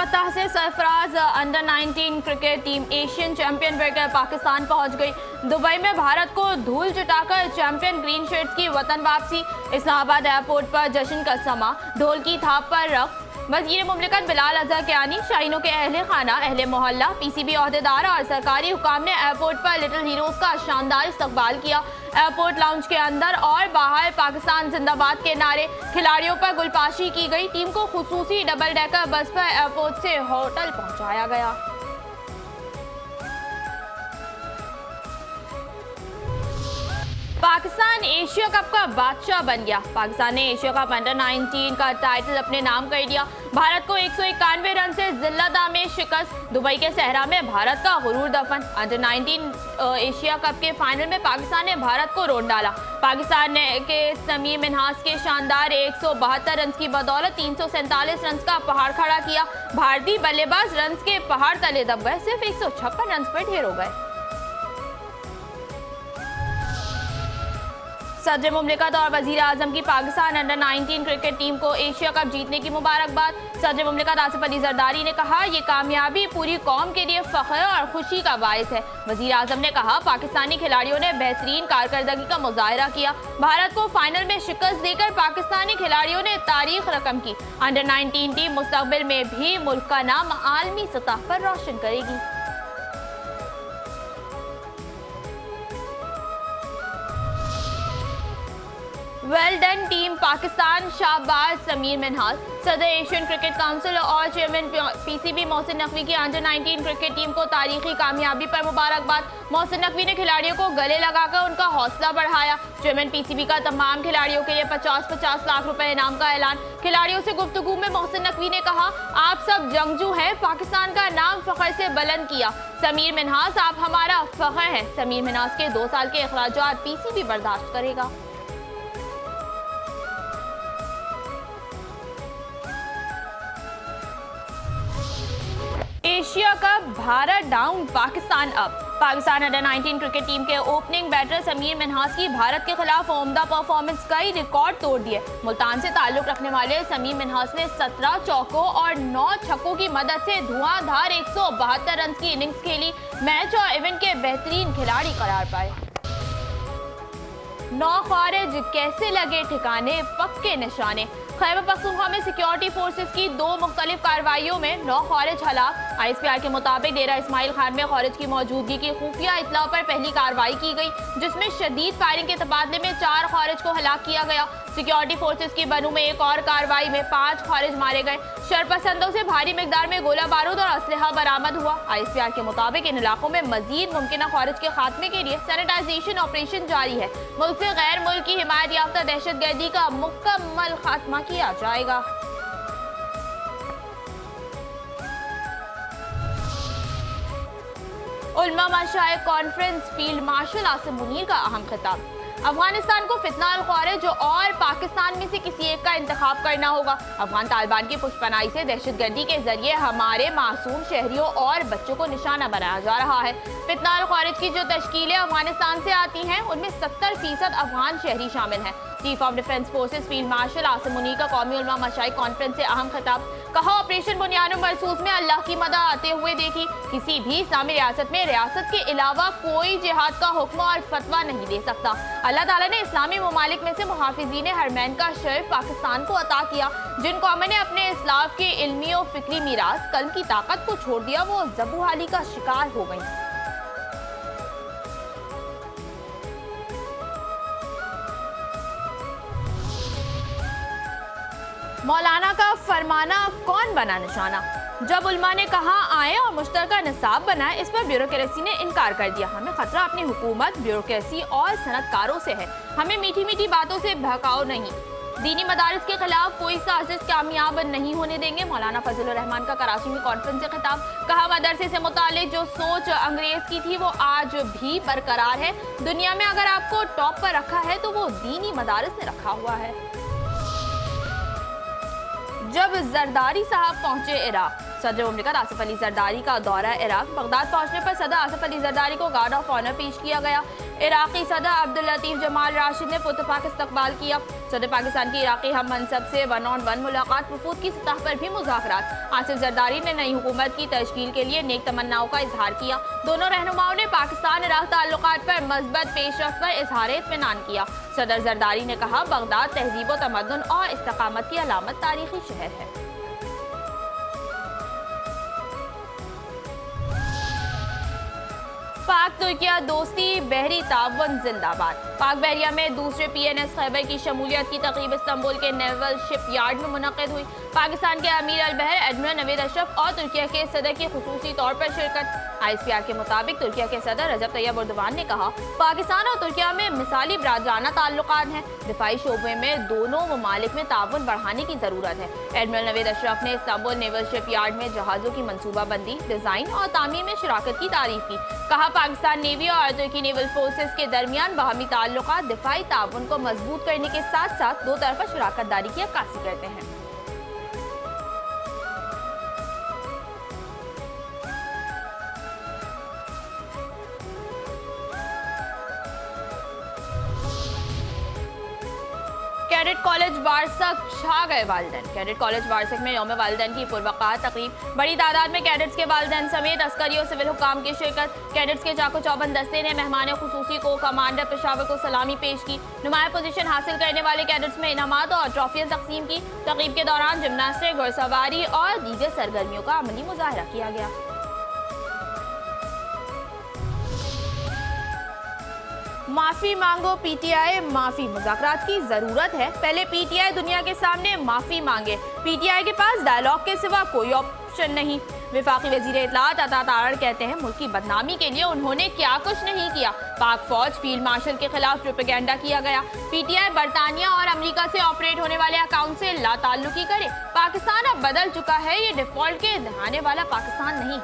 फतह से Sarfaraz under 19 cricket team Asian champion बनकर पाकिस्तान पहुंच गई। दुबई में भारत को धूल चटाकर चैंपियन ग्रीन शर्ट्स की वतन वापसी। इस्लामाबाद एयरपोर्ट पर जश्न का समा, ढोल की थाप पर रक्स। वज़ीर मुमलिकत बिलाल अजहर कियानी, शाहीनों के अहले खाना, अहले मोहल्ला, पीसीबी ओहदेदार और सरकारी हुकाम ने एयरपोर्ट पर लिटिल हीरोज का शानदार इस्तकबाल किया। एयरपोर्ट लाउंज के अंदर और बाहर पाकिस्तान जिंदाबाद के नारे, खिलाड़ियों पर गुलपाशी की गई। टीम को खुसूसी डबल डेकर बस पर एयरपोर्ट से होटल पहुंचाया गया। पाकिस्तान एशिया कप का बादशाह बन गया। पाकिस्तान ने एशिया कप अंडर 19 का टाइटल अपने नाम कर दिया। भारत को 191 रन से जिल्लत में शिकस्त। दुबई के सहरा में भारत का गुरूर दफन। अंडर 19 एशिया कप के फाइनल में पाकिस्तान ने भारत को रोक डाला। पाकिस्तान ने के समीर मिन्हास के शानदार 172 रन की बदौलत 347 रन का पहाड़ खड़ा किया। भारतीय बल्लेबाज रन के पहाड़ तले दब गए, सिर्फ 156 रन पर ढेर हो गए। सदर मुमलिकत और वजीर आजम की पाकिस्तान अंडर 19 क्रिकेट टीम को एशिया कप जीतने की मुबारकबाद। सदर मुमलिकत आसिफ अली जरदारी ने कहा, ये कामयाबी पूरी कौम के लिए फख्र और खुशी का बायस है। वजीर आजम ने कहा, पाकिस्तानी खिलाड़ियों ने बेहतरीन कारकर्दगी का मुजाहरा किया। भारत को फाइनल में शिकस्त देकर पाकिस्तानी खिलाड़ियों ने तारीख रकम की। अंडर 19 टीम मुस्तकबिल में भी मुल्क का नाम आलमी सतह पर रोशन करेगी। वेल डन टीम पाकिस्तान, शाबाश समीर मिन्हास। सदर एशियन क्रिकेट काउंसिल और चेयरमैन पीसीबी मोहसिन नकवी की अंडर 19 क्रिकेट टीम को तारीखी कामयाबी पर मुबारकबाद। मोहसिन नकवी ने खिलाड़ियों को गले लगाकर उनका हौसला बढ़ाया। चेयरमैन पीसीबी का तमाम खिलाड़ियों के लिए 50-50 लाख रुपए इनाम का ऐलान। खिलाड़ियों से गुफ्तगू में मोहसिन नकवी ने कहा, आप सब जंगजू हैं, पाकिस्तान का नाम फख्र से बुलंद किया। समीर मिन्हास, आप हमारा फख्र हैं। समीर मिन्हास के 2 साल के अखराजात पीसीबी बर्दाश्त करेगा। Asia cup, Bharat down, Pakistan up. Pakistan under 19 cricket team के ओपनिंग बैटर समीर मिन्हास की भारत के खिलाफ उम्दा परफॉर्मेंस कई रिकॉर्ड तोड़ दिए। मुल्तान से ताल्लुक रखने वाले समीर मिन्हास ने 17 चौकों और 9 छक्कों की मदद से धुआंधार 172 रन की इनिंग्स खेली। मैच और इवेंट के बेहतरीन खिलाड़ी करार पाए। 9 खारिज कैसे लगे ठिकाने, पक्के निशाने। खैबर पख्तूनख्वा में सिक्योरिटी फोर्सेस की 2 मुख्तलिफ कार्रवाइयों में 9 खारिज हलाक। ISPR के मुताबिक डेरा इस्माइल खान में खारिज की मौजूदगी की खुफिया इतला पर पहली कार्रवाई की गई, जिसमें शदीद फायरिंग के तबादले में 4 खारिज को हलाक किया गया। सिक्योरिटी फोर्सेस की बनू में एक और कार्रवाई में 5 खारिज मारे गए। शरपसंदों से भारी मिकदार में गोला बारूद और असलहा बरामद हुआ। ISPR के मुताबिक इन इलाकों में मजीद मुमकिन खारिज के खात्मे के लिए सैनिटाइजेशन ऑपरेशन जारी है। मुल्क से गैर मुल्क की हिमायत याफ्ता दहशतगर्दी का मुकम्मल खात्मा किया जाएगा। उलमा मशाइख conference, field marshal Asim Munir का अहम खिताब। अफगानिस्तान को फितना अल खारिज और पाकिस्तान में से किसी एक का इंतखाब करना होगा। अफगान तालिबान की पुष्पनाई से दहशतगर्दी के जरिए हमारे मासूम शहरियों और बच्चों को निशाना बनाया जा रहा है। फितना अल खारिज की जो तश्कीलें अफगानिस्तान से आती हैं, उनमें 70% अफगान शहरी शामिल हैं। Chief of defence forces field marshal Asim Munir का कौमी उलमा मशाइख कॉन्फ्रेंस से अहम खिताब। कहा, ऑपरेशन बुनियाद मरसूस में अल्लाह की मदद आते हुए देखी। किसी भी इस्लामी रियासत में रियासत के अलावा कोई जिहाद का हुक्म और फतवा नहीं दे सकता। अल्लाह ताला ने इस्लामी ममालिक में से मुहाफिजीन हरमैन का शर्फ पाकिस्तान को अता किया। जिन कौमें ने अपने इस्लाफ के इल्मी और फिक्री मीरास कल की ताकत को छोड़ दिया, वो ज़बूहाली का शिकार हो गई। मौलाना का फरमाना कौन बना निशाना। जब उलमा ने कहा आए और मुश्तरका निसाब बनाए, इस पर ब्यूरोक्रेसी ने इनकार कर दिया। हमें खतरा अपनी हुकूमत, ब्यूरोक्रेसी और सनतकारों से है। हमें मीठी मीठी बातों से भड़काओ नहीं। दीनी मदारिस के खिलाफ कोई साजिश कामयाब नहीं होने देंगे। मौलाना फजलुर रहमान का कराची में कॉन्फ्रेंस से खिताब। कहा, मदरसे से मुतालिक जो सोच अंग्रेज की थी वो आज भी बरकरार है। दुनिया में अगर आपको टॉप पर रखा है तो वो दीनी मदारिस ने रखा हुआ है। जब जरदारी साहब पहुंचे इराक, सदर मुमलिकत आसिफ अली जरदारी का दौरा इराक। बगदाद पहुंचने पर सदर आसिफ अली जरदारी को गार्ड ऑफ ऑनर पेश किया गया। इराकी सदर अब्दुल लतीफ जमाल राशिद ने पुतफाक इस्तकबाल किया। सदर पाकिस्तान की इराकी हम मनसब से 1-on-1 मुलाकात, वफूद की सतह पर भी मुज़ाकरात। आसिफ जरदारी ने नई हुकूमत की तश्कील के लिए नेक तमन्नाओं का इजहार किया। दोनों रहनुमाओं ने पाकिस्तान इराक ताल्लुकात पर मज़बूत पेशरफ्त पर इजहार इत्मीनान किया। सदर जरदारी ने कहा, बगदाद तहजीब व तमद्दुन और इस्तकामत की अलामत तारीखी शहर है। पाक तुर्किया दोस्ती बहरी ताउन जिंदाबाद। पाक बहरिया में दूसरे PNS खैबर की शमूलियत की तकरीब इस्तांबुल के नेवल शिपयार्ड में मुनक़िद हुई। पाकिस्तान के अमीर अल बहर एडमिरल नवीद अशरफ और तुर्किया के सदर की खुसूसी तौर पर शिरकत। ISPR के मुताबिक तुर्किया के सदर रजब तैयब एर्दोगान ने कहा, पाकिस्तान और तुर्किया में मिसाली बरादराना ताल्लुकात हैं। दिफाई शोबे में दोनों ममालिक में ताउन बढ़ाने की जरूरत है। एडमिरल नवीद अशरफ ने इस्तांबुल नेवल शिपयार्ड में जहाज़ों की मनसूबाबंदी, डिजाइन और तामीर में शराकत की तारीफ की। कहा, पाकिस्तान नेवी और तुर्की नेवल फोर्सेस के दरमियान बाहमी ताल्लुकात दिफाई ताउन को मजबूत करने के साथ साथ दो तरफा शराकतदारी की अक्कासी करते हैं। कैडेट कॉलेज बारसक छा गए वालिदैन। कैडेट कॉलेज बारसक में यौम वालिदैन की पुरवकार तकरीब। बड़ी तादाद में कैडेट्स के वालिदैन समेत अस्करी और सिविल हुकाम की शिरकत। कैडेट्स के चाको चौबंद दस्ते ने मेहमान खुसूसी को कमांडर पेशावर को सलामी पेश की। नुमाया पोजीशन हासिल करने वाले कैडेट्स में इनामात और ट्रॉफियां तकसीम की। तकरीब के दौरान जिमनास्टिक, घुड़सवारी और दीगर सरगर्मियों का अमली मुजाहरा किया गया। माफी मांगो PTI, माफी मुज़ाकरात की जरूरत है। पहले PTI दुनिया के सामने माफी मांगे। PTI के पास डायलॉग के सिवा कोई ऑप्शन नहीं। वफाकी वजीर इत्तलात अता तारड़ कहते हैं, मुल्क की बदनामी के लिए उन्होंने क्या कुछ नहीं किया। पाक फौज फील्ड मार्शल के खिलाफ प्रोपेगेंडा किया गया। PTI बरतानिया और अमेरिका से ऑपरेट होने वाले अकाउंट से लाताल्लुकी करे। पाकिस्तान अब बदल चुका है, ये डिफॉल्ट के दहाने वाला पाकिस्तान नहीं।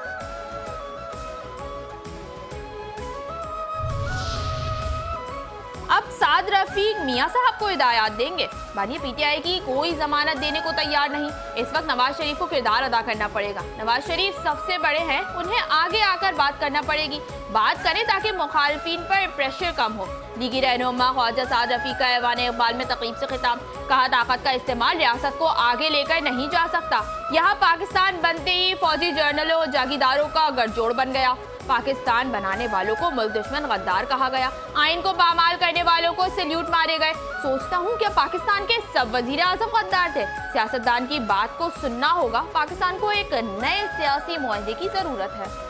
अब साद रफीक मियां साहब को हिदायत देंगे। बानी PTI की कोई जमानत देने को तैयार नहीं। इस वक्त नवाज शरीफ को किरदार अदा करना पड़ेगा। नवाज शरीफ सबसे बड़े हैं, उन्हें आगे आकर बात करना पड़ेगी। बात करें ताकि मुखालफिन पर प्रेशर कम हो। लीगी रहनुमा ख्वाजा साद रफीक का ऐवान इकबाल में तकरीब से खिताब। कहा, ताकत का इस्तेमाल रियासत को आगे लेकर नहीं जा सकता। यहाँ पाकिस्तान बनते ही फौजी जर्नलों जागीदारों का गठजोड़ बन गया। पाकिस्तान बनाने वालों को मुल्क दुश्मन गद्दार कहा गया। आइन को पामाल करने वालों को सैल्यूट मारे गए। सोचता हूँ क्या पाकिस्तान के सब वजीर आजम गद्दार थे? सियासतदान की बात को सुनना होगा। पाकिस्तान को एक नए सियासी मुआहदे की जरूरत है।